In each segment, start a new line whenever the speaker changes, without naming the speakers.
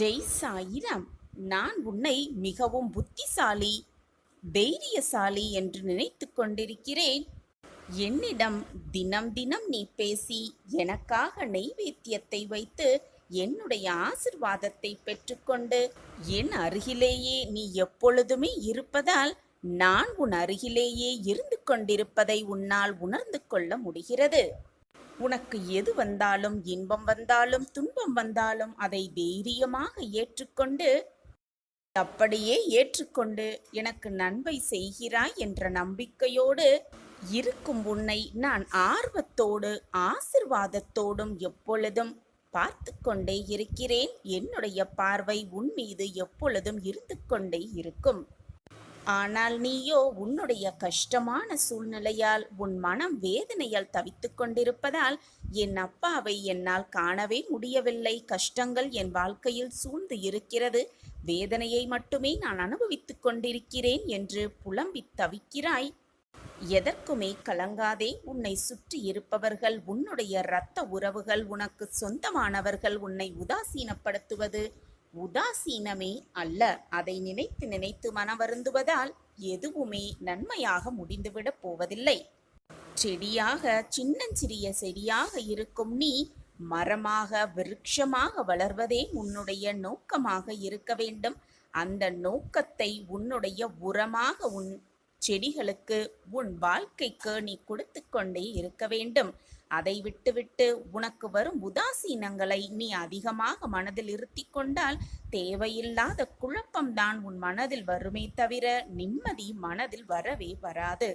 ஜெய் சாயிராம். நான் உன்னை மிகவும் புத்திசாலி, தைரியசாலி என்று நினைத்து கொண்டிருக்கிறேன். என்னிடம் தினம் தினம் நீ பேசி எனக்காக நெய்வேத்தியத்தை வைத்து என்னுடைய ஆசிர்வாதத்தை பெற்றுக்கொண்டு என் அருகிலேயே நீ எப்பொழுதுமே இருப்பதால் நான் உன் அருகிலேயே இருந்து கொண்டிருப்பதை உன்னால் உணர்ந்து கொள்ள முடிகிறது. உனக்கு எது வந்தாலும், இன்பம் வந்தாலும் துன்பம் வந்தாலும் அதை தைரியமாக ஏற்றுக்கொண்டு, அப்படியே ஏற்றுக்கொண்டு எனக்கு நன்மை செய்கிறாய் என்ற நம்பிக்கையோடு இருக்கும் உன்னை நான் ஆர்வத்தோடு ஆசிர்வாதத்தோடும் எப்பொழுதும் பார்த்து கொண்டே இருக்கிறேன். என்னுடைய பார்வை உன் மீது எப்பொழுதும் இருந்து கொண்டே இருக்கும். ஆனால் நீயோ உன்னுடைய கஷ்டமான சூழ்நிலையால் உன் மனம் வேதனையால் தவித்துக் கொண்டிருப்பதால் என் அப்பாவை என்னால் காணவே முடியவில்லை. கஷ்டங்கள் என் வாழ்க்கையில் சூழ்ந்து இருக்கிறது, வேதனையை மட்டுமே நான் அனுபவித்துக் கொண்டிருக்கிறேன் என்று புலம்பித் தவிக்கிறாய். எதற்குமே கலங்காதே. உன்னை சுற்றி இருப்பவர்கள், உன்னுடைய இரத்த உறவுகள், உனக்கு சொந்தமானவர்கள் உன்னை உதாசீனப்படுத்துவது உதாசீனமே அல்ல. அதை நினைத்து நினைத்து மனவருந்துவதால் எதுவுமே நன்மையாக முடிந்துவிடப் போவதில்லை. செடியாக, சின்னஞ்சிறிய செடியாக இருக்கும் நீ மரமாக, விருட்சமாக வளர்வதே உன்னுடைய நோக்கமாக இருக்க வேண்டும். அந்த நோக்கத்தை உன்னுடைய உரமாக உன் செடிகளுக்கு, உன் வாழ்க்கைக்கு நீ கொடுத்து கொண்டே இருக்க வேண்டும். அதை விட்டுவிட்டு உனக்கு வரும் உதாசீனங்களை நீ அதிகமாக மனதில் இருத்தி கொண்டால் தேவையில்லாத குழப்பம்தான் உன் மனதில் வருமே தவிர நிம்மதி மனதில் வரவே வராது.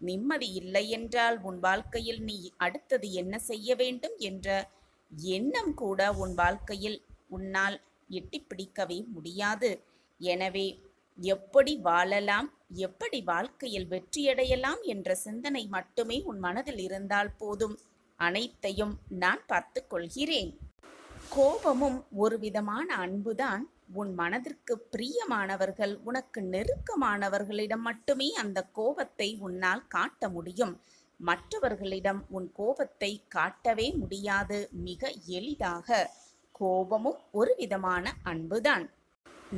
நிம்மதி இல்லை என்றால் உன் வாழ்க்கையில் நீ அடுத்தது என்ன செய்ய வேண்டும் என்ற எண்ணம் கூட உன் வாழ்க்கையில் உன்னால் எட்டி பிடிக்கவே முடியாது. எனவே எப்படி வாழலாம், எப்படி வாழ்க்கையில் வெற்றியடையலாம் என்ற சிந்தனை மட்டுமே உன் மனதில் இருந்தால் போதும். அனைத்தையும் நான் பார்த்து கொள்கிறேன். கோபமும் ஒரு விதமான அன்புதான். உன் மனதிற்கு பிரியமானவர்கள், உனக்கு நெருக்கமானவர்களிடம் மட்டுமே அந்த கோபத்தை உன்னால் காட்ட முடியும். மற்றவர்களிடம் உன் கோபத்தை காட்டவே முடியாது. மிக எளிதாக கோபமும் ஒரு விதமான அன்புதான்.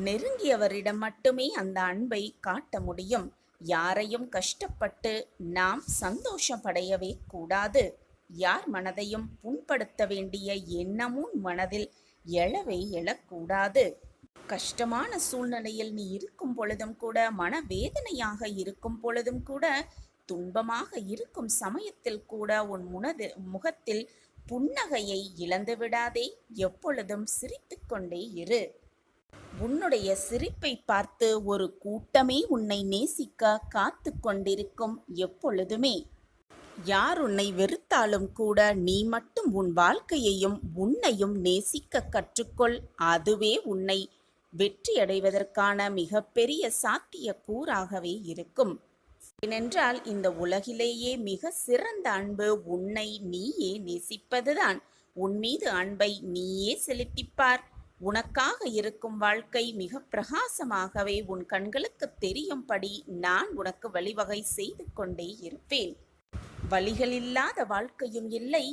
நெருங்கியவரிடம் மட்டுமே அந்த அன்பை காட்ட முடியும். யாரையும் கஷ்டப்பட்டு நாம் சந்தோஷப்படையவே கூடாது. யார் மனதையும் புண்படுத்த வேண்டிய எண்ணமும் மனதில் எழவே எழக்கூடாது. கஷ்டமான சூழ்நிலையில் நீ இருக்கும் பொழுதும் கூட, மனவேதனையாக இருக்கும் பொழுதும் கூட, துன்பமாக இருக்கும் சமயத்தில் கூட உன் முகத்தில் புன்னகையை இழந்து விடாதே. எப்பொழுதும் சிரித்து கொண்டே இரு. உன்னுடைய சிரிப்பை பார்த்து ஒரு கூட்டமே உன்னை நேசிக்க காத்து கொண்டிருக்கும் எப்பொழுதுமே. யார் உன்னை வெறுத்தாலும் கூட நீ மட்டும் உன் வாழ்க்கையையும் உன்னையும் நேசிக்க கற்றுக்கொள். அதுவே உன்னை வெற்றியடைவதற்கான மிகப்பெரிய சாத்திய கூறாகவே இருக்கும். ஏனென்றால் இந்த உலகிலேயே மிக சிறந்த அன்பு உன்னை நீயே நேசிப்பதுதான். உன் மீது அன்பை நீயே செலுத்திப்பார். உனக்காக இருக்கும் வாழ்க்கை மிக பிரகாசமாகவே உன் கண்களுக்கு தெரியும்படி நான் உனக்கு வழிவகை செய்து கொண்டே இருப்பேன். வழிகளில்லாத வாழ்க்கையும் இல்லை,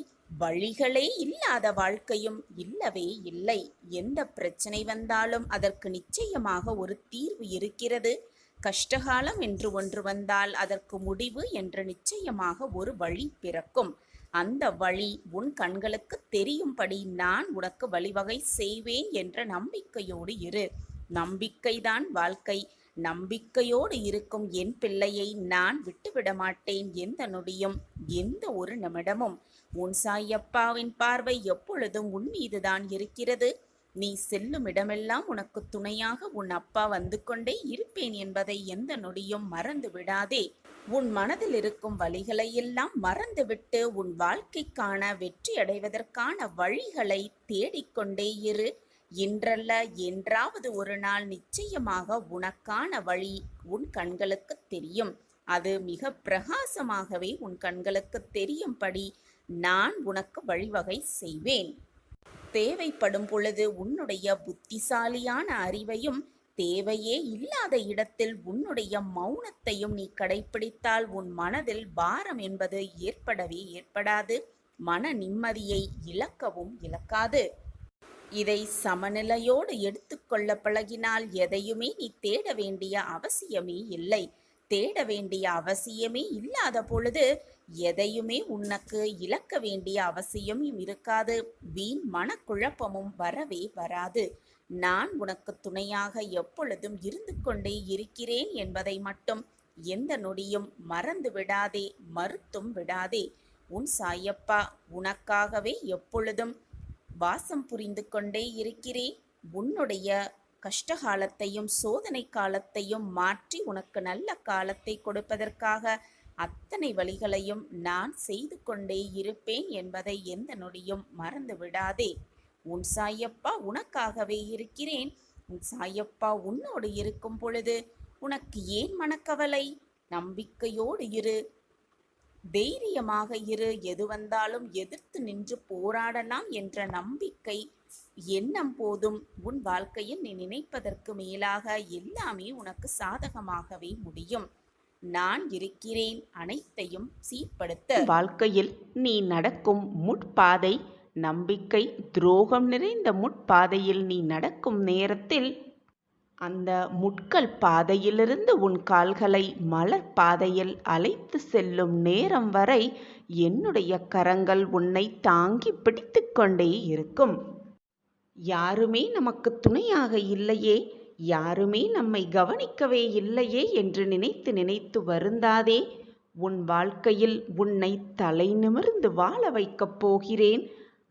வழிகளே இல்லாத வாழ்க்கையும் இல்லவே இல்லை. எந்த பிரச்சனை வந்தாலும் அதற்கு நிச்சயமாக ஒரு தீர்வு இருக்கிறது. கஷ்டகாலம் என்று ஒன்று வந்தால் அதற்கு முடிவு என்று நிச்சயமாக ஒரு வழி பிறக்கும். அந்த வழி உன் கண்களுக்கு தெரியும்படி நான் உனக்கு வழிவகை செய்வேன் என்ற நம்பிக்கையோடு இரு. நம்பிக்கைதான் வாழ்க்கை. நம்பிக்கையோடு இருக்கும் என் பிள்ளையை நான் விட்டுவிட மாட்டேன். எந்த நொடியும், எந்த ஒரு நிமிடமும். உன் சாயப்பாவின் பார்வை எப்பொழுதும் உன் மீதுதான் இருக்கிறது. நீ செல்லும் இடமெல்லாம் உனக்கு துணையாக உன் அப்பா வந்து கொண்டே இருப்பேன் என்பதை எந்த நொடியும் மறந்து விடாதே. உன் மனதில் இருக்கும் வழிகளை எல்லாம் மறந்துவிட்டு உன் வாழ்க்கைக்கான வெற்றி அடைவதற்கான வழிகளை தேடிக்கொண்டே இரு. இன்றல்ல என்றாவது ஒரு நாள் நிச்சயமாக உனக்கான வழி உன் கண்களுக்கு தெரியும். அது மிக பிரகாசமாகவே உன் கண்களுக்கு தெரியும்படி நான் உனக்கு வழிவகை செய்வேன். தேவைப்படும் பொழுது உன்னுடைய புத்திசாலியான அறிவையும், தேவையே இல்லாத இடத்தில் உன்னுடைய மௌனத்தையும் நீ கடைப்பிடித்தால் உன் மனதில் பாரம் என்பது ஏற்படவே ஏற்படாது. மன நிம்மதியை இழக்கவும் இழக்காது. இதை சமநிலையோடு எடுத்துக்கொள்ள பழகினால் எதையுமே நீ தேட வேண்டிய அவசியமே இல்லை. தேட வேண்டிய அவசியமே இல்லாத பொழுது எதையுமே உனக்கு இழக்க வேண்டிய அவசியமும் இருக்காது. வீண் மனக்குழப்பமும் வரவே வராது. நான் உனக்கு துணையாக எப்பொழுதும் இருந்து கொண்டே இருக்கிறேன் என்பதை மட்டும் எந்த நொடியும் மறந்து விடாதே, மறுத்தும் விடாதே. உன் சாயப்பா உனக்காகவே எப்பொழுதும் வாசம் புரிந்து கொண்டே இருக்கிறேன். உன்னுடைய கஷ்டகாலத்தையும் சோதனை காலத்தையும் மாற்றி உனக்கு நல்ல காலத்தை கொடுப்பதற்காக அத்தனை வழிகளையும் நான் செய்து கொண்டே இருப்பேன் என்பதை எந்த நொடியும் மறந்து விடாதே. உன் சாயப்பா உனக்காகவே இருக்கிறேன். உன் சாயப்பா உன்னோடு இருக்கும் பொழுது உனக்கு ஏன் மனக்கவலை? நம்பிக்கையோடு இரு, தைரியமாக இரு. எது வந்தாலும் எதிர்த்து நின்று போராடலாம் என்ற நம்பிக்கை எண்ணம் போதும். உன் வாழ்க்கையில் நீ நினைப்பதற்கு மேலாக எல்லாமே உனக்கு சாதகமாகவே முடியும். நான் இருக்கிறேன் அனைத்தையும் சீர்படுத்த.
வாழ்க்கையில் நீ நடக்கும் முட்பாதை நம்பிக்கை துரோகம் நிறைந்த முட்பாதையில் நீ நடக்கும் நேரத்தில் அந்த முட்கள் பாதையிலிருந்து உன் கால்களை மலர் பாதையில் அழைத்து செல்லும் நேரம் வரை என்னுடைய கரங்கள் உன்னை தாங்கி பிடித்து கொண்டே இருக்கும். யாருமே நமக்கு துணையாக இல்லையே, யாருமே நம்மை கவனிக்கவே இல்லையே என்று நினைத்து நினைத்து வருந்தாதே. உன் வாழ்க்கையில் உன்னை தலை நிமிர்ந்து வாழ வைக்கப் போகிறேன்.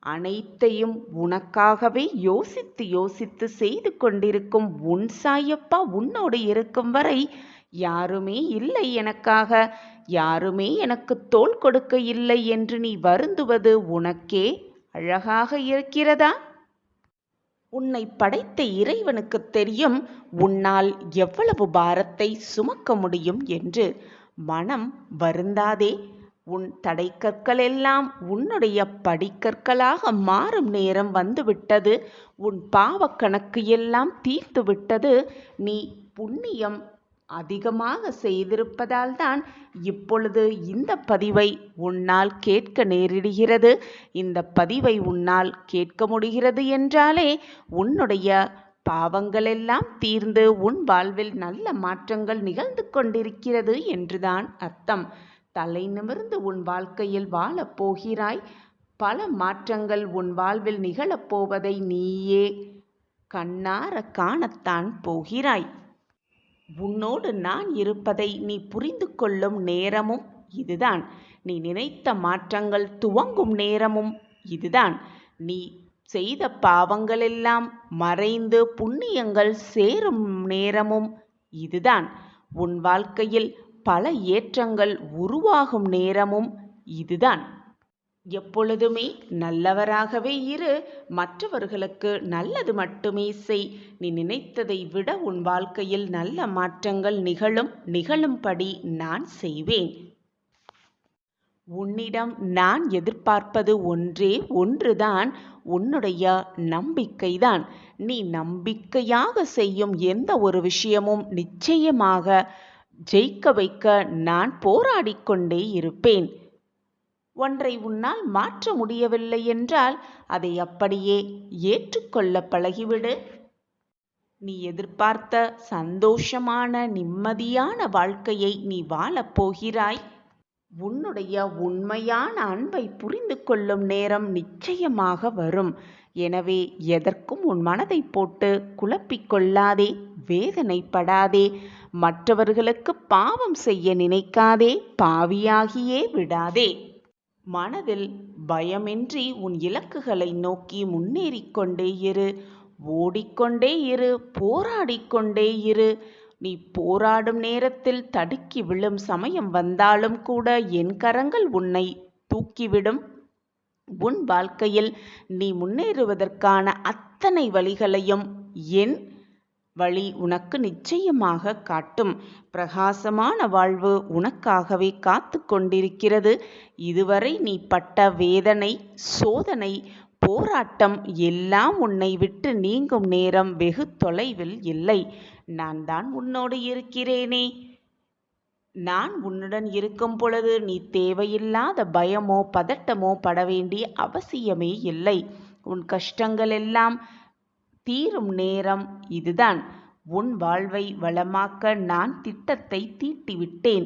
அனைத்தையும் உனக்காகவே யோசித்து யோசித்து செய்து கொண்டிருக்கும் உன் சாயப்பா உன்னோடு இருக்கும் வரை யாருமே இல்லை எனக்காக, யாருமே எனக்கு தோள் கொடுக்க இல்லை என்று நீ வருந்துவது உனக்கே அழகாக இருக்கிறதா? உன்னை படைத்த இறைவனுக்கு தெரியும் உன்னால் எவ்வளவு பாரத்தை சுமக்க முடியும் என்று. மனம் வருந்தாதே. உன் தடைக்கற்கள் எல்லாம் உன்னுடைய படிக்கற்களாக மாறும் நேரம் வந்துவிட்டது. உன் பாவக் கணக்கு எல்லாம் தீர்த்து விட்டது. நீ புண்ணியம் அதிகமாக செய்திருப்பதால் தான் இப்பொழுது இந்த பதிவை உன்னால் கேட்க நேரிடுகிறது. இந்த பதிவை உன்னால் கேட்க முடிகிறது என்றாலே உன்னுடைய பாவங்களெல்லாம் தீர்ந்து உன் வாழ்வில் நல்ல மாற்றங்கள் நிகழ்ந்து கொண்டிருக்கிறது என்றுதான் அர்த்தம். தலை நிமிர்ந்து உன் வாழ்க்கையில் வாழப் போகிறாய். பல மாற்றங்கள் உன் வாழ்வில் நிகழப்போவதை நீயே கண்ணார காணத்தான் போகிறாய். உன்னோடு நான் இருப்பதை நீ புரிந்து கொள்ளும் நேரமும் இதுதான். நீ நினைத்த மாற்றங்கள் துவங்கும் நேரமும் இதுதான். நீ செய்த பாவங்களெல்லாம் மறைந்து புண்ணியங்கள் சேரும் நேரமும் இதுதான். உன் வாழ்க்கையில் பல ஏற்றங்கள் உருவாகும் நேரமும் இதுதான். எப்பொழுதுமே நல்லவராகவே இரு. மற்றவர்களுக்கு நல்லது மட்டுமே செய். நீ நினைத்ததை விட உன் வாழ்க்கையில் நல்ல மாற்றங்கள் நிகழும்படி நான் செய்வேன். உன்னிடம் நான் எதிர்பார்ப்பது ஒன்றே ஒன்றுதான், உன்னுடைய நம்பிக்கைதான். நீ நம்பிக்கையாக செய்யும் எந்த ஒரு விஷயமும் நிச்சயமாக ஜெயிக்க வைக்க நான் போராடிக்கொண்டே இருப்பேன். ஒன்றை உன்னால் மாற்ற முடியவில்லை என்றால் அதை அப்படியே ஏற்றுக்கொள்ள பழகிவிடு. நீ எதிர்பார்த்த சந்தோஷமான நிம்மதியான வாழ்க்கையை நீ வாழப்போகிறாய். உன்னுடைய உண்மையான அன்பை புரிந்து கொள்ளும் நேரம் நிச்சயமாக வரும். எனவே எதற்கும் உன் மனதை போட்டு குழப்பிக்கொள்ளாதே, வேதனைப்படாதே. மற்றவர்களுக்கு பாவம் செய்ய நினைக்காதே, பாவியாகியே விடாதே. மனதில் பயமின்றி உன் இலக்குகளை நோக்கி முன்னேறிக்கொண்டே இரு. ஓடிக்கொண்டே இரு, போராடிக்கொண்டே இரு. நீ போராடும் நேரத்தில் தடுக்கி விழும் சமயம் வந்தாலும் கூட என் கரங்கள் உன்னை தூக்கிவிடும். உன் வாழ்க்கையில் நீ முன்னேறுவதற்கான அத்தனை வழிகளையும் என் வழி உனக்கு நிச்சயமாக காட்டும். பிரகாசமான வாழ்வு உனக்காகவே காத்து கொண்டிருக்கிறது. இதுவரை நீ பட்ட வேதனை, சோதனை, போராட்டம் எல்லாம் உன்னை விட்டு நீங்கும் நேரம் வெகு தொலைவில் இல்லை. நான் தான் உன்னோடு இருக்கிறேனே. நான் உன்னுடன் இருக்கும் பொழுது நீ தேவையில்லாத பயமோ பதட்டமோ பட வேண்டிய அவசியமே இல்லை. உன் கஷ்டங்கள் எல்லாம் தீரும் நேரம் இதுதான். உன் வாழ்வை வளமாக்க நான் திட்டத்தை தீட்டிவிட்டேன்.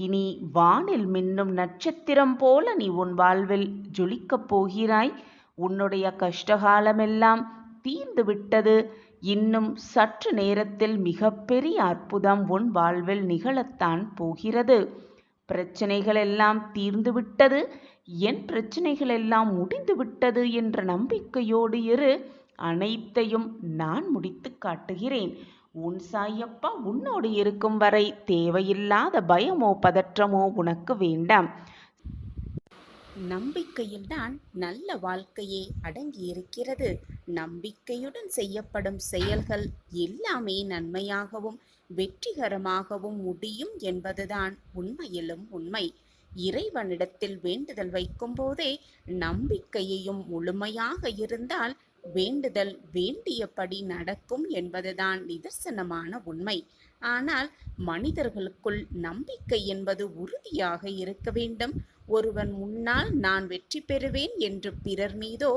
இனி வானில் மின்னும் நட்சத்திரம் போல நீ உன் வாழ்வில் ஜொலிக்கப் போகிறாய். உன்னுடைய கஷ்டகாலமெல்லாம் தீர்ந்து விட்டது. இன்னும் சற்று நேரத்தில் மிகப்பெரிய அற்புதம் உன் வாழ்வில் நிகழத்தான் போகிறது. பிரச்சனைகள் எல்லாம் தீர்ந்து விட்டது, என் பிரச்சனைகள் எல்லாம் முடிந்து விட்டது என்ற நம்பிக்கையோடு இரு. அனைத்தையும் நான் முடித்து காட்டுகிறேன். உன் சாயப்பா உன்னோடு இருக்கும் வரை தேவையில்லாத பயமோ பதற்றமோ உனக்கு வேண்டாம்.
நம்பிக்கையில்தான் நல்ல வாழ்க்கையே அடங்கியிருக்கிறது. நம்பிக்கையுடன் செய்யப்படும் செயல்கள் எல்லாமே நன்மையாகவும் வெற்றிகரமாகவும் முடியும் என்பதுதான் உண்மையிலும் உண்மை. இறைவனிடத்தில் வேண்டுதல் வைக்கும் போதே நம்பிக்கையையும் முழுமையாக இருந்தால் வேண்டுதல் வேண்டியபடி நடக்கும் என்பதுதான் நிதர்சனமான உண்மை. ஆனால் மனிதர்களுக்குள் நம்பிக்கை என்பது உறுதியாக இருக்க வேண்டும். ஒருவன் முன்னால் நான் வெற்றி பெறுவேன் என்று பிறர் மீதோ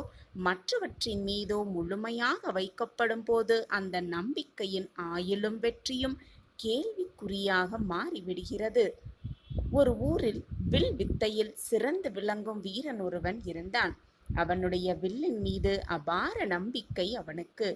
மற்றவற்றின் மீதோ முழுமையாக வைக்கப்படும் போது அந்த நம்பிக்கையின் ஆயுளும் வெற்றியும் கேள்விக்குறியாக மாறிவிடுகிறது. ஒரு ஊரில் வில் வித்தையில் சிறந்து விளங்கும் வீரன் ஒருவன் இருந்தான். அவனுடைய வில்லின் மீது அபார நம்பிக்கை அவனுக்கு.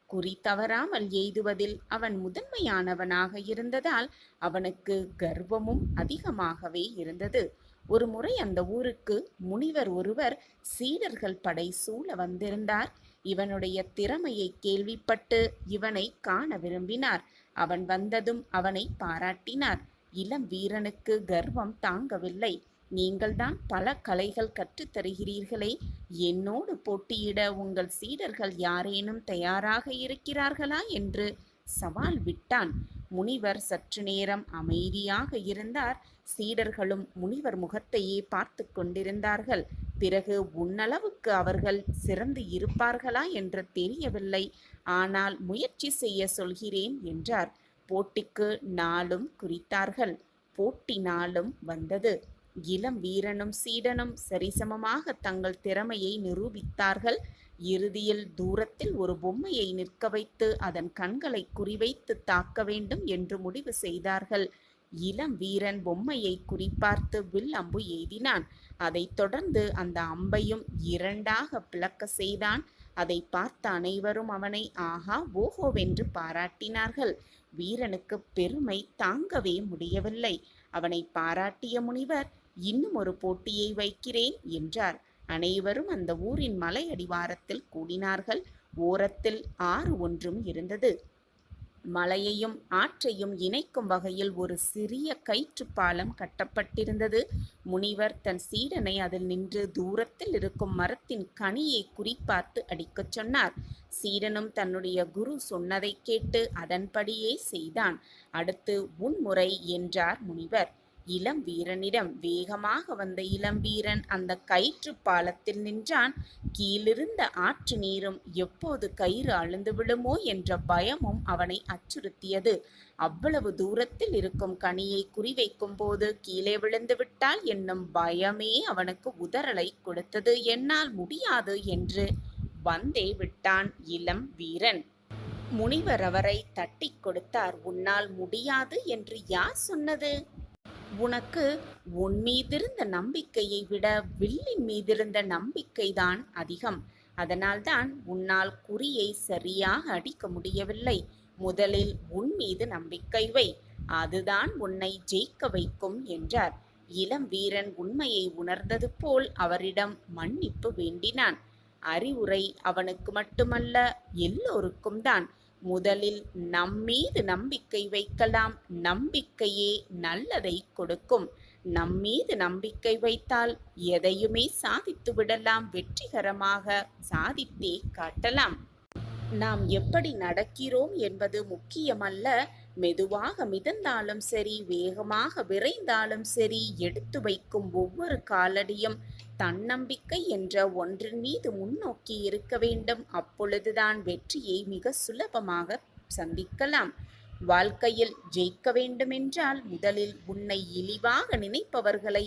குறி தவறாமல் எய்துவதில் அவன் முதன்மையானவனாக இருந்ததால் அவனுக்கு கர்வமும் அதிகமாகவே இருந்தது. ஒரு முறை அந்த ஊருக்கு முனிவர் ஒருவர் சீடர்கள் படை சூழ வந்திருந்தார். இவனுடைய திறமையை கேள்விப்பட்டு இவனை காண விரும்பினார். அவன் வந்ததும் அவனை பாராட்டினார். இளம் வீரனுக்கு கர்வம் தாங்கவில்லை. நீங்கள்தான் பல கலைகள் கற்றுத் தருகிறீர்களே, என்னோடு போட்டியிட உங்கள் சீடர்கள் யாரேனும் தயாராக இருக்கிறார்களா என்று சவால் விட்டான். முனிவர் சற்று நேரம் அமைதியாக இருந்தார். சீடர்களும் முனிவர் முகத்தையே பார்த்து கொண்டிருந்தார்கள். பிறகு உன்னளவுக்கு அவர்கள் சிறந்து இருப்பார்களா என்று தெரியவில்லை, ஆனால் முயற்சி செய்ய சொல்கிறேன் என்றார். போட்டிக்கு நாளும் குறித்தார்கள். போட்டி நாளும் வந்தது. இளம் வீரனும் சீடனும் சரிசமமாக தங்கள் திறமையை நிரூபித்தார்கள். இறுதியில் தூரத்தில் ஒரு பொம்மையை நிற்க வைத்து அதன் கண்களை குறிவைத்து தாக்க வேண்டும் என்று முடிவு செய்தார்கள். இளம் வீரன் பொம்மையை குறிப்பார்த்து வில் அம்பு எய்தினான். அதைத் தொடர்ந்து அந்த அம்பையும் இரண்டாக பிளக்க செய்தான். அதை பார்த்த அனைவரும் அவனை ஆஹா ஓஹோவென்று பாராட்டினார்கள். வீரனுக்கு பெருமை தாங்கவே முடியவில்லை. அவனை பாராட்டிய முனிவர் இன்னும் ஒரு போட்டியை வைக்கிறேன் என்றார். அனைவரும் அந்த ஊரின் மலை அடிவாரத்தில் கூடினார்கள். ஓரத்தில் ஆறு ஒன்றும் இருந்தது. மலையையும் ஆற்றையும் இணைக்கும் வகையில் ஒரு சிறிய கயிற்று பாலம் கட்டப்பட்டிருந்தது. முனிவர் தன் சீடனை அதில் நின்று தூரத்தில் இருக்கும் மரத்தின் கனியை குறிப்பார்த்து அடிக்கச் சொன்னார். சீடனும் தன்னுடைய குரு சொன்னதை கேட்டு அதன்படியே செய்தான். அடுத்து உன்முறை என்றார் முனிவர். இளம் வீரனிடம் வேகமாக வந்த இளம் வீரன் அந்த கயிற்று பாலத்தில் நின்றான். கீழிருந்த ஆற்று நீரும் எப்போது கயிறு அழுந்து விடுமோ என்ற பயமும் அவனை அச்சுறுத்தியது. அவ்வளவு தூரத்தில் இருக்கும் கனியை குறிவைக்கும் போது கீழே விழுந்து விட்டால் என்னும் பயமே அவனுக்கு உதறலை கொடுத்தது. என்னால் முடியாது என்று வந்தே விட்டான் இளம் வீரன். முனிவர் அவரை தட்டி கொடுத்தார். உன்னால் முடியாது என்று யார் சொன்னது? உனக்கு உன் மீதிருந்த நம்பிக்கையை விட வில்லின் மீதிருந்த நம்பிக்கைதான் அதிகம். அதனால்தான் உன்னால் குறியை சரியாக அடிக்க முடியவில்லை. முதலில் உன் மீது நம்பிக்கை வை, அதுதான் உன்னை ஜெயிக்க வைக்கும் என்றார். இளம் வீரன் உண்மையை உணர்ந்தது போல் அவரிடம் மன்னிப்பு வேண்டினான். அறிவுரை அவனுக்கு மட்டுமல்ல, எல்லோருக்கும் தான். முதலில் நம்மீது நம்பிக்கை வைக்கலாம். நம்பிக்கையே நல்லதை கொடுக்கும். நம்மீது நம்பிக்கை வைத்தால் எதையுமே சாதித்து விடலாம். வெற்றிகரமாக சாதித்தே காட்டலாம். நாம் எப்படி நடக்கிறோம் என்பது முக்கியமல்ல. மெதுவாக மிதந்தாலும் சரி, வேகமாக விரைந்தாலும் சரி, எடுத்து வைக்கும் ஒவ்வொரு காலடியும் தன்னம்பிக்கை என்ற ஒன்றின் மீது முன்னோக்கி இருக்க வேண்டும். அப்பொழுதுதான் வெற்றியை மிக சுலபமாக சந்திக்கலாம். வாழ்க்கையில் ஜெயிக்க வேண்டுமென்றால் முதலில் உன்னை இழிவாக நினைப்பவர்களை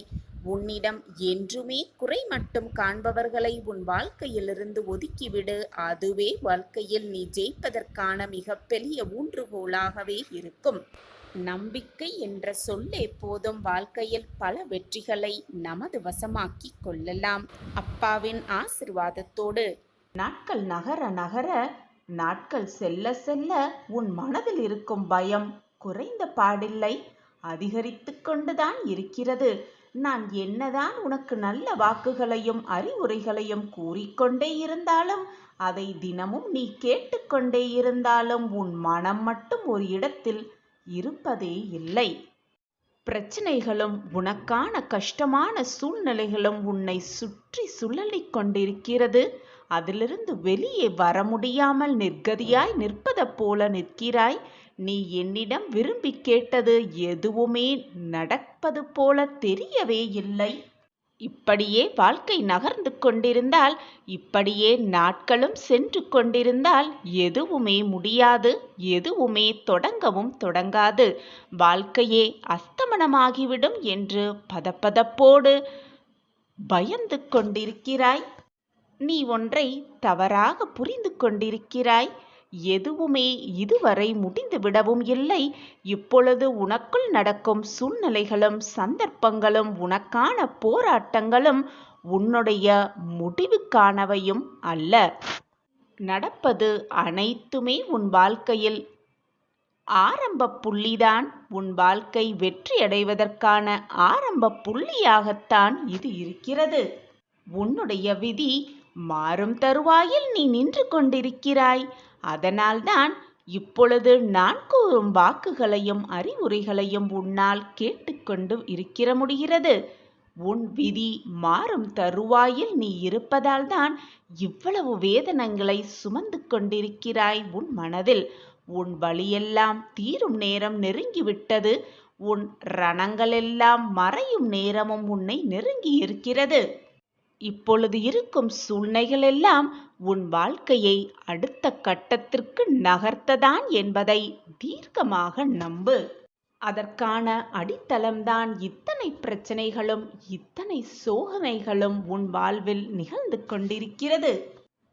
உன்னிடம் என்றுமே குறை மட்டும் காண்பவர்களை உன் வாழ்க்கையிலிருந்து ஒதுக்கிவிடு. அதுவே வாழ்க்கையில் நீ ஜெயிப்பதற்கான மிகப்பெரிய ஊன்றுகோலாகவே இருக்கும். நம்பிக்கை என்ற சொல்லே போதும் வாழ்க்கையில் பல வெற்றிகளை நமது வசமாக்கிக் கொள்ளலாம். அப்பாவின் ஆசிர்வாதத்தோடு.
நாட்கள் நகர நகர, நாட்கள் செல்ல செல்ல உன் மனதில் இருக்கும் பயம் குறைந்த பாடில்லை, அதிகரித்து கொண்டுதான் இருக்கிறது. நான் என்னதான் உனக்கு நல்ல வாக்குகளையும் அறிவுரைகளையும் கூறிக்கொண்டே இருந்தாலும், அதை தினமும் நீ கேட்டுக்கொண்டே இருந்தாலும் உன் மனம் மட்டும் ஒரு இடத்தில் இருப்பதே இல்லை. பிரச்சனைகளும் உனக்கான கஷ்டமான சூழ்நிலைகளும் உன்னை சுற்றி சுழலிக் கொண்டிருக்கிறது. அதிலிருந்து வெளியே வர முடியாமல் நிர்கதியாய் நிற்பது போல நிற்கிறாய். நீ என்னிடம் விரும்பி கேட்டது எதுவுமே நடப்பது போல தெரியவே இல்லை. இப்படியே வாழ்க்கை நகர்ந்து கொண்டிருந்தால், இப்படியே நாட்களும் சென்று கொண்டிருந்தால் எதுவுமே முடியாது, எதுவுமே தொடங்கவும் தொடங்காது. வாழ்க்கையே அஸ்தமனமாகிவிடும் என்று பதப்பதப்போடு பயந்து கொண்டிருக்கிறாய். நீ ஒன்றை தவறாக புரிந்து கொண்டிருக்கிறாய். எதுவுமே இதுவரை முடிந்து விடவும் இல்லை. இப்பொழுது உனக்குள் நடக்கும் சூழ்நிலைகளும் சந்தர்ப்பங்களும் உனக்கான போராட்டங்களும் உன்னுடைய முடிவுக்கானவையும் அல்ல. நடப்பது அனைத்துமே உன் வாழ்க்கையில் ஆரம்ப புள்ளிதான். உன் வாழ்க்கை வெற்றி அடைவதற்கான ஆரம்ப புள்ளியாகத்தான் இது இருக்கிறது. உன்னுடைய விதி மாறும் தருவாயில் நீ நின்று கொண்டிருக்கிறாய். அதனால்தான் இப்பொழுது நான் கூறும் வாக்குகளையும் அறிவுரைகளையும் உன்னால் கேட்டுக்கொண்டு இருக்கிற முடிகிறது. உன் விதி மாறும் தருவாயில் நீ இருப்பதால் தான் இவ்வளவு வேதனைகளை சுமந்து கொண்டிருக்கிறாய் உன் மனதில். உன் வலியெல்லாம் தீரும் நேரம் நெருங்கிவிட்டது. உன் ரணங்களெல்லாம் மறையும் நேரமும் உன்னை நெருங்கி இருக்கிறது. இப்பொழுது இருக்கும் சூழ்நிலைகள் எல்லாம் உன் வாழ்க்கையை அடுத்த கட்டத்திற்கு நகர்த்ததான் என்பதை தீர்க்கமாக நம்பு. அதற்கான அடித்தளம்தான் இத்தனை பிரச்சனைகளும் இத்தனை சோதனைகளும் உன் வாழ்வில் நிகழ்ந்து கொண்டிருக்கிறது.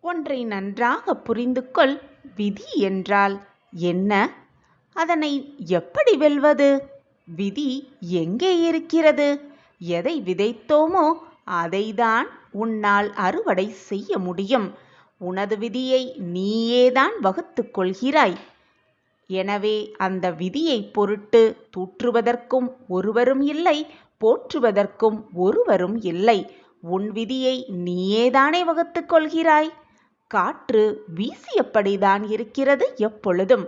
ஒன்றை நன்றாக புரிந்து கொள். விதி என்றால் என்ன? அதனை எப்படி வெல்வது? விதி எங்கே இருக்கிறது? எதை விதைத்தோமோ அதைதான் உன்னால் அறுவடை செய்ய முடியும். உனது விதியை நீயேதான் வகுத்து கொள்கிறாய். எனவே அந்த விதியை பொருட்டு தூற்றுவதற்கும் ஒருவரும் இல்லை, போற்றுவதற்கும் ஒருவரும் இல்லை. உன் விதியை நீயேதானே வகுத்து கொள்கிறாய். காற்று வீசியபடிதான் இருக்கிறது எப்பொழுதும்.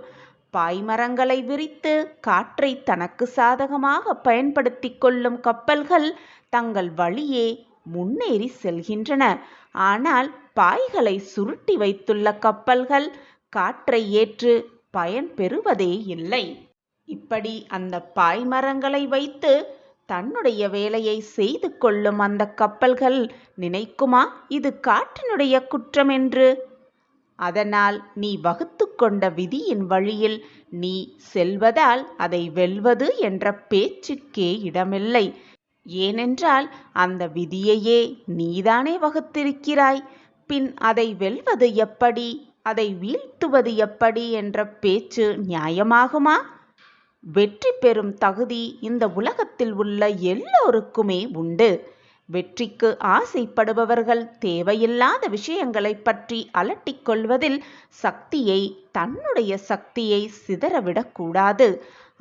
பாய்மரங்களை விரித்து காற்றை தனக்கு சாதகமாக பயன்படுத்தி கொள்ளும் கப்பல்கள் தங்கள் வழியே முன்னேறி செல்கின்றன. ஆனால் பாய்களை சுருட்டி வைத்துள்ள கப்பல்கள் காற்றை ஏற்று பயன் பெறுவதே இல்லை. இப்படி அந்த பாய்மரங்களை வைத்து தன்னுடைய வேலையை செய்து கொள்ளும் அந்த கப்பல்கள் நினைக்குமா இது காற்றினுடைய குற்றம் என்று? அதனால் நீ வகுத்து கொண்ட விதியின் வழியில் நீ செல்வதால் அதை வெல்வது என்ற பேச்சுக்கே இடமில்லை. ஏனென்றால் அந்த விதியையே நீதானே வகுத்திருக்கிறாய். பின் அதை வெல்வது எப்படி, அதை வீழ்த்துவது எப்படி என்ற பேச்சு நியாயமாகுமா? வெற்றி பெறும் தகுதி இந்த உலகத்தில் உள்ள எல்லோருக்குமே உண்டு. வெற்றிக்கு ஆசைப்படுபவர்கள் தேவையில்லாத விஷயங்களை பற்றி அலட்டிக் கொள்வதில் தன்னுடைய சக்தியை சிதறவிடக்கூடாது.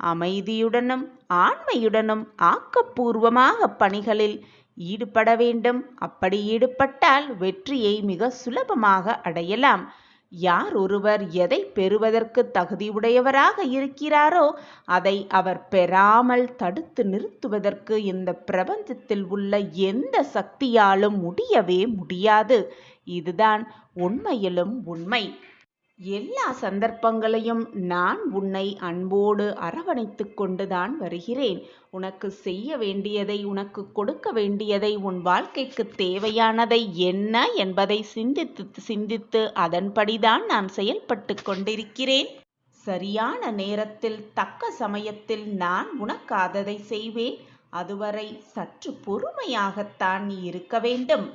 அமைதியுடனும் ஆண்மையுடனும் ஆக்கப்பூர்வமாக பணிகளில் ஈடுபட வேண்டும். அப்படி ஈடுபட்டால் வெற்றியை மிக சுலபமாக அடையலாம். யார் ஒருவர் எதை பெறுவதற்கு தகுதியுடையவராக இருக்கிறாரோ அதை அவர் பெறாமல் தடுத்து நிறுத்துவதற்கு இந்த பிரபஞ்சத்தில் உள்ள எந்த சக்தியாலும் முடியவே முடியாது. இதுதான் உண்மையிலும் உண்மை. எல்லா சந்தர்ப்பங்களையும் நான் உன்னை அன்போடு அரவணைத்து கொண்டுதான் வருகிறேன். உனக்கு செய்ய வேண்டியதை, உனக்கு கொடுக்க வேண்டியதை, உன் வாழ்க்கைக்கு தேவையானதை என்ன என்பதை சிந்தித்து அதன்படிதான் நான் செயல்பட்டு கொண்டிருக்கிறேன். சரியான நேரத்தில் தக்க சமயத்தில் நான் உனக்காததை செய்வேன். அதுவரை சற்று பொறுமையாகத்தான் நீ இருக்க வேண்டும்.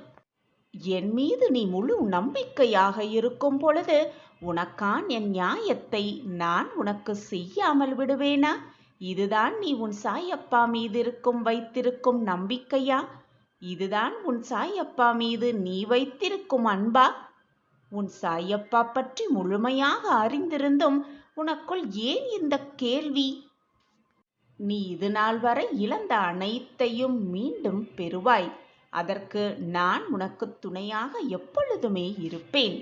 என் மீது நீ முழு நம்பிக்கையாக இருக்கும் பொழுது உனக்கான் என் நியாயத்தை நான் உனக்கு செய்யாமல் விடுவேனா? இதுதான் நீ உன் சாயப்பா மீது வைத்திருக்கும் நம்பிக்கையா? இதுதான் உன் சாயப்பா மீது நீ வைத்திருக்கும் அன்பா? உன் சாயப்பா பற்றி முழுமையாக அறிந்திருந்தும் உனக்குள் ஏன் இந்த கேள்வி? நீ இது நாள் வரை இழந்த அனைத்தையும் மீண்டும் பெறுவாய். அதற்கு நான் உனக்கு துணையாக எப்பொழுதுமே இருப்பேன்.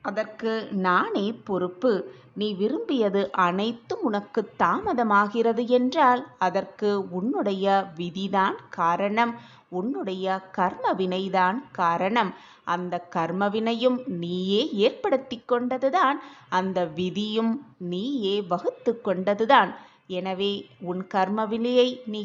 அதற்கு நானே பொறுப்பு. நீ விரும்பியது அனைத்தும் உனக்கு தாமதமாகிறது என்றால் அதற்கு உன்னுடைய விதிதான் காரணம், உன்னுடைய கர்ம வினைதான் காரணம். அந்த கர்ம வினையும் நீயே ஏற்படுத்தி கொண்டதுதான், அந்த விதியும் நீயே வகுத்து கொண்டதுதான். எனவே உன் கர்ம வினையை நீ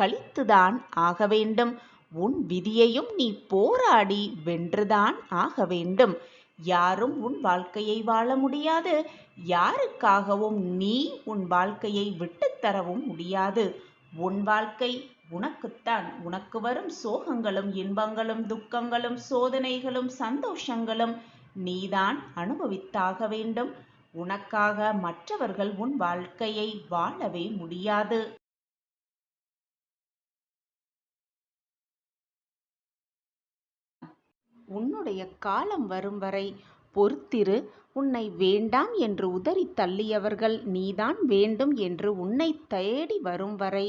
கழித்துதான் ஆக வேண்டும். உன் விதியையும் நீ போராடி வென்றுதான் ஆக வேண்டும். யாரும் உன் வாழ்க்கையை வாழ முடியாது. யாருக்காகவும் நீ உன் வாழ்க்கையை விட்டுத்தரவும் முடியாது. உன் வாழ்க்கை உனக்குத்தான். உனக்கு வரும் சோகங்களும் இன்பங்களும் துக்கங்களும் சோதனைகளும் சந்தோஷங்களும் நீதான் அனுபவித்தாக வேண்டும். உனக்காக மற்றவர்கள் உன் வாழ்க்கையை வாழவே முடியாது. உன்னுடைய காலம் வரும் வரை பொறுத்திரு. உன்னை வேண்டாம் என்று உதறி தள்ளியவர்கள் நீதான் வேண்டும் என்று உன்னை தேடி வரும் வரை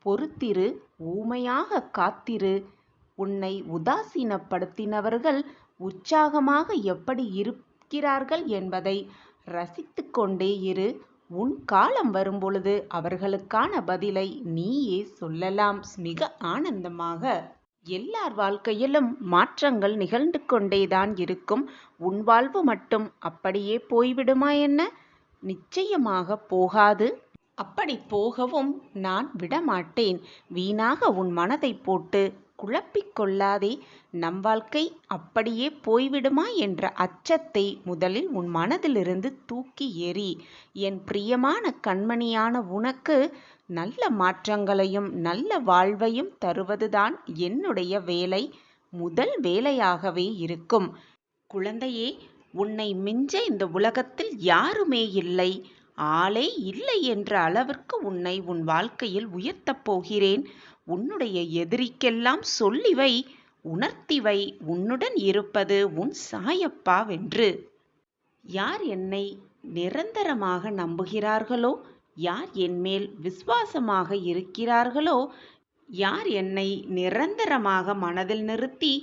பொறுத்திரு. ஊமையாக காத்திரு. உன்னை உதாசீனப்படுத்தினவர்கள் உற்சாகமாக எப்படி இருக்கிறார்கள் என்பதை ரசித்து கொண்டே இரு. உன் காலம் வரும்பொழுது அவர்களுக்கான பதிலை நீயே சொல்லலாம் மிக ஆனந்தமாக. எல்லார் வாழ்க்கையிலும் மாற்றங்கள் நிகழ்ந்து கொண்டேதான் இருக்கும். உன் வாழ்வு மட்டும் அப்படியே போய்விடுமா என்ன? நிச்சயமாக போகாது. அப்படி போகவும் நான் விடமாட்டேன். வீணாக உன் மனதை போட்டு குழப்பிக் கொள்ளாதே. நம் வாழ்க்கை அப்படியே போய்விடுமா என்ற அச்சத்தை முதலில் உன் மனதிலிருந்து தூக்கி எறி. என் பிரியமான கண்மணியான உனக்கு நல்ல மாற்றங்களையும் நல்ல வாழ்வையும் தருவதுதான் என்னுடைய வேலை, முதல் வேலையாகவே இருக்கும். குழந்தையே, உன்னை மிஞ்ச இந்த உலகத்தில் யாருமே இல்லை, ஆளே இல்லை என்ற அளவிற்கு உன்னை உன் வாழ்க்கையில் உயர்த்தப் போகிறேன். உன்னுடைய எதிரிக்கெல்லாம் சொல்லிவை, உணர்த்திவை, உன்னுடன் இருப்பது உன் சாயப்பாவென்று. யார் என்னை நிரந்தரமாக நம்புகிறார்களோ, யார் என்மேல் விசுவாசமாக இருக்கிறார்களோ, யார் என்னை நிரந்தரமாக மனதில் நிறுத்தி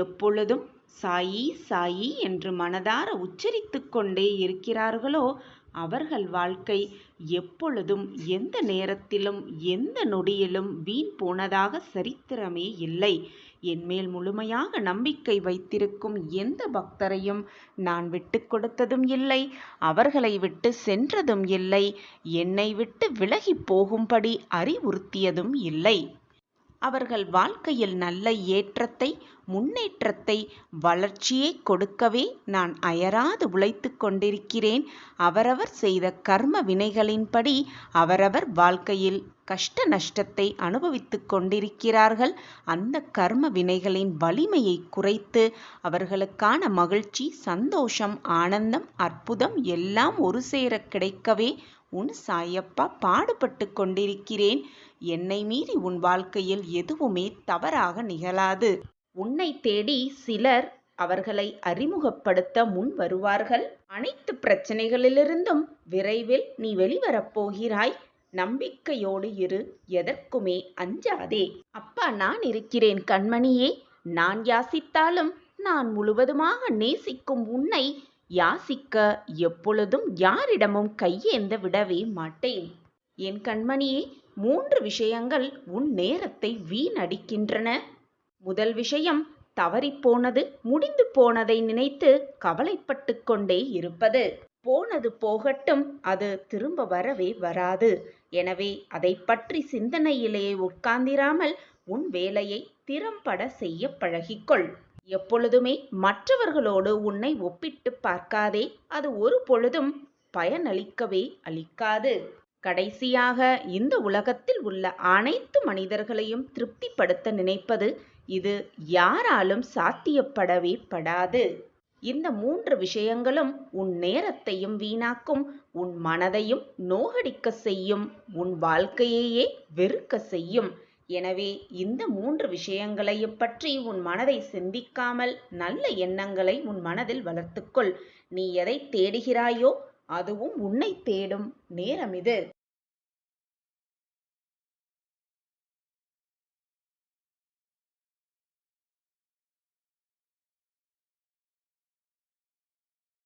எப்பொழுதும் சாயி சாயி என்று மனதார உச்சரித்து கொண்டே இருக்கிறார்களோ அவர்கள் வாழ்க்கை எப்பொழுதும் எந்த நேரத்திலும் எந்த நொடியிலும் வீண் போனதாக சரித்திரமே இல்லை. என்மேல் முழுமையாக நம்பிக்கை வைத்திருக்கும் எந்த பக்தரையும் நான் விட்டு கொடுத்ததும் இல்லை, அவர்களை விட்டு சென்றதும் இல்லை, என்னை விட்டு விலகி போகும்படி அறிவுறுத்தியதும் இல்லை. அவர்கள் வாழ்க்கையில் நல்ல ஏற்றத்தை, முன்னேற்றத்தை, வளர்ச்சியை கொடுக்கவே நான் அயராது உழைத்து கொண்டிருக்கிறேன். அவரவர் செய்த கர்ம வினைகளின்படி அவரவர் வாழ்க்கையில் கஷ்ட நஷ்டத்தை அனுபவித்து கொண்டிருக்கிறார்கள். அந்த கர்ம வினைகளின் வலிமையை குறைத்து அவர்களுக்கான மகிழ்ச்சி, சந்தோஷம், ஆனந்தம், அற்புதம் எல்லாம் ஒரு சேர கிடைக்கவே உன் சாயப்பா பாடுபட்டு கொண்டிருக்கிறேன். என்னை மீறி உன் வாழ்க்கையில் எதுவுமே தவறாக நிகழாது. உன்னை தேடி சிலர் அவர்களை அறிமுகப்படுத்த முன் வருவார்கள். அனைத்து பிரச்சனைகளிலிருந்தும் விரைவில் நீ வெளிவரப் போகிறாய். நம்பிக்கையோடு இரு, எதற்குமே அஞ்சாதே. அப்பா நான் இருக்கிறேன் கண்மணியே. நான் யாசித்தாலும் நான் முழுவதுமாக நேசிக்கும் உன்னை யாசிக்க எப்பொழுதும் யாரிடமும் கையேந்த விடவே மாட்டேன். என் கண்மணியே, 3 விஷயங்கள் உன் நேரத்தை வீணடிக்கின்றன. முதல் விஷயம் தவறிப்போனது, முடிந்து போனதை நினைத்து கவலைப்பட்டு கொண்டே இருப்பது. போனது போகட்டும், அது திரும்ப வரவே வராது. எனவே அதை பற்றி சிந்தனையிலேயே உட்கார்ந்திராமல் உன் வேலையை திறம்பட செய்ய பழகிக்கொள். எப்பொழுதுமே மற்றவர்களோடு உன்னை ஒப்பிட்டு பார்க்காதே. அது ஒரு பொழுதும் பயனளிக்கவே அளிக்காது. கடைசியாக இந்த உலகத்தில் உள்ள அனைத்து மனிதர்களையும் திருப்திப்படுத்த நினைப்பது இது யாராலும் சாத்தியப்படவே படாது. இந்த 3 விஷயங்களும் உன் நேரத்தையும் வீணாக்கும், உன் மனதையும் நோகடிக்க செய்யும், உன் வாழ்க்கையையே வெறுக்க செய்யும். எனவே இந்த 3 விஷயங்களையும் பற்றி உன் மனதை சிந்திக்காமல் நல்ல எண்ணங்களை உன் மனதில் வளர்த்துக்கொள். நீ எதை தேடுகிறாயோ அதுவும் உன்னை தேடும் நேரம் இது.